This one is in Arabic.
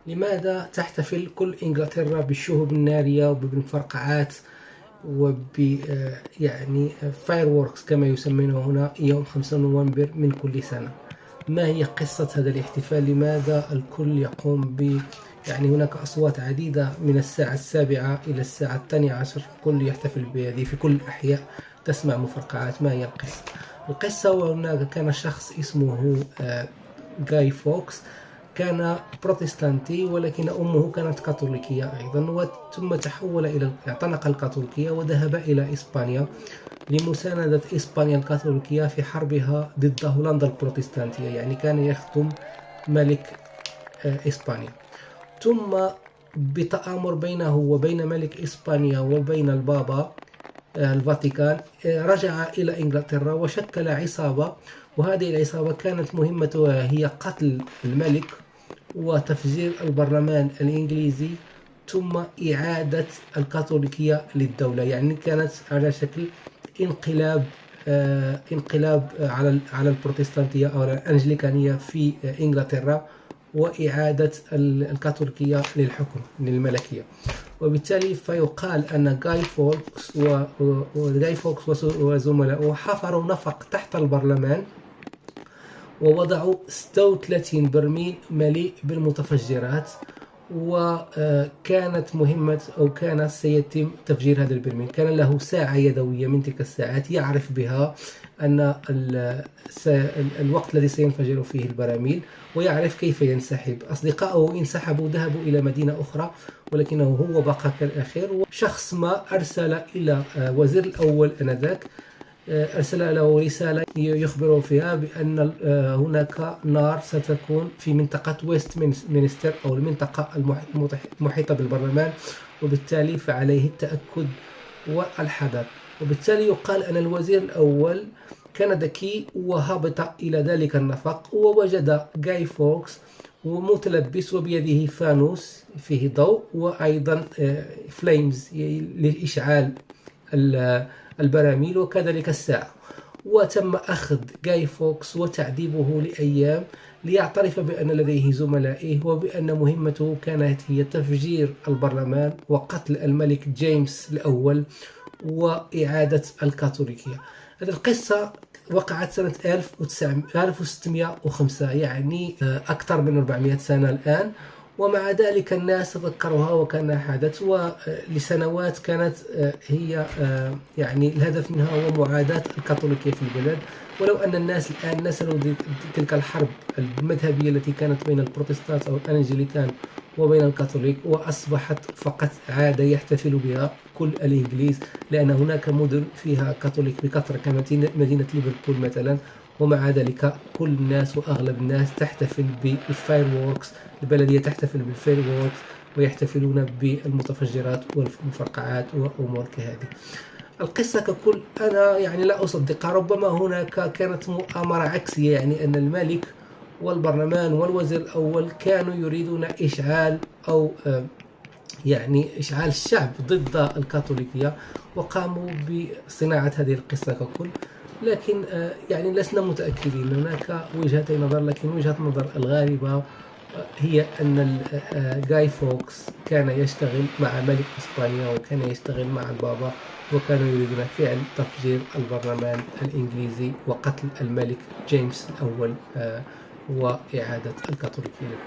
لماذا تحتفل كل إنجلترا بالشهب النارية وبالمفرقعات وب يعني fireworks كما يسمونه هنا يوم 5 نوفمبر من كل سنة؟ ما هي قصة هذا الاحتفال؟ لماذا الكل يقوم يعني هناك أصوات عديدة من الساعة 7 إلى الساعة 12 الكل يحتفل بهذه في كل الأحياء، تسمع مفرقعات. ما هي القصة؟ القصة هناك كان شخص اسمه جاي فوكس، كان بروتستانتي ولكن أمه كانت كاثوليكية أيضا، ثم تحول اعتنق الكاثوليكية وذهب إلى إسبانيا لمساندة إسبانيا الكاثوليكية في حربها ضد هولندا البروتستانتية، يعني كان يخدم ملك إسبانيا. ثم بتآمر بينه وبين ملك إسبانيا وبين البابا الفاتيكان رجع إلى إنجلترا وشكل عصابة، وهذه العصابة كانت مهمتها هي قتل الملك وتفجير البرلمان الإنجليزي ثم إعادة الكاثوليكية للدولة. يعني كانت على شكل انقلاب على البروتستانتية أو الأنجليكانية في إنجلترا، وإعادة الكاثوليكية للحكم للملكية. وبالتالي فيقال أن جاي فوكس وزملائه حفروا نفق تحت البرلمان ووضعوا 36 برميل مليء بالمتفجرات، وكانت مهمة أو كان سيتم تفجير هذا البرميل. كان له ساعة يدوية من تلك الساعات يعرف بها أن الوقت الذي سينفجر فيه البراميل، ويعرف كيف ينسحب. أصدقائه انسحبوا ذهبوا إلى مدينة أخرى، ولكنه هو بقى كالأخير. وشخص ما أرسل إلى وزير الأول آنذاك، أرسل له رسالة يخبره فيها بأن هناك نار ستكون في منطقة ويست مينستر أو المنطقة المحيطة بالبرلمان، وبالتالي فعليه التأكد والحذر. وبالتالي يقال أن الوزير الأول كان ذكي وهبط إلى ذلك النفق ووجد جاي فوكس ومتلبس وبيده فانوس فيه ضوء وأيضا فليمز لإشعال البراميل وكذلك الساعة. وتم أخذ جاي فوكس وتعذيبه لأيام ليعترف بأن لديه زملائه وبأن مهمته كانت هي تفجير البرلمان وقتل الملك جيمس الأول وإعادة الكاثوليكية. هذه القصة وقعت سنة 1605، يعني أكثر من 400 سنة الآن، ومع ذلك الناس تذكرها وكان حدث. ولسنوات كانت هي يعني الهدف منها هو معاداة الكاثوليكية في البلاد، ولو أن الناس الآن نسلوا تلك الحرب المذهبية التي كانت بين البروتستانت أو الأنجليكان وبين الكاثوليك، وأصبحت فقط عادة يحتفل بها كل الإنجليز، لأن هناك مدن فيها كاثوليك بكثرة كمدينة ليفربول مثلا، ومع ذلك كل الناس وأغلب الناس تحتفل بالفاير ووركس. البلدية تحتفل بالفاير ووركس ويحتفلون بالمتفجرات والمفرقعات وأمور كهذه. القصة ككل أنا يعني لا أصدقها. ربما هناك كانت مؤامرة عكسية، يعني أن الملك والبرلمان والوزير الأول كانوا يريدون إشعال أو يعني إشعال الشعب ضد الكاثوليكية، وقاموا بصناعة هذه القصة ككل. لكن يعني لسنا متأكدين، هناك وجهتي نظر، لكن وجهة النظر الغالبة هي أن جاي فوكس كان يشتغل مع ملك إسبانيا وكان يشتغل مع البابا، وكانوا يريدون فعل تفجير البرلمان الإنجليزي وقتل الملك جيمس الأول وإعادة الكاثوليكية.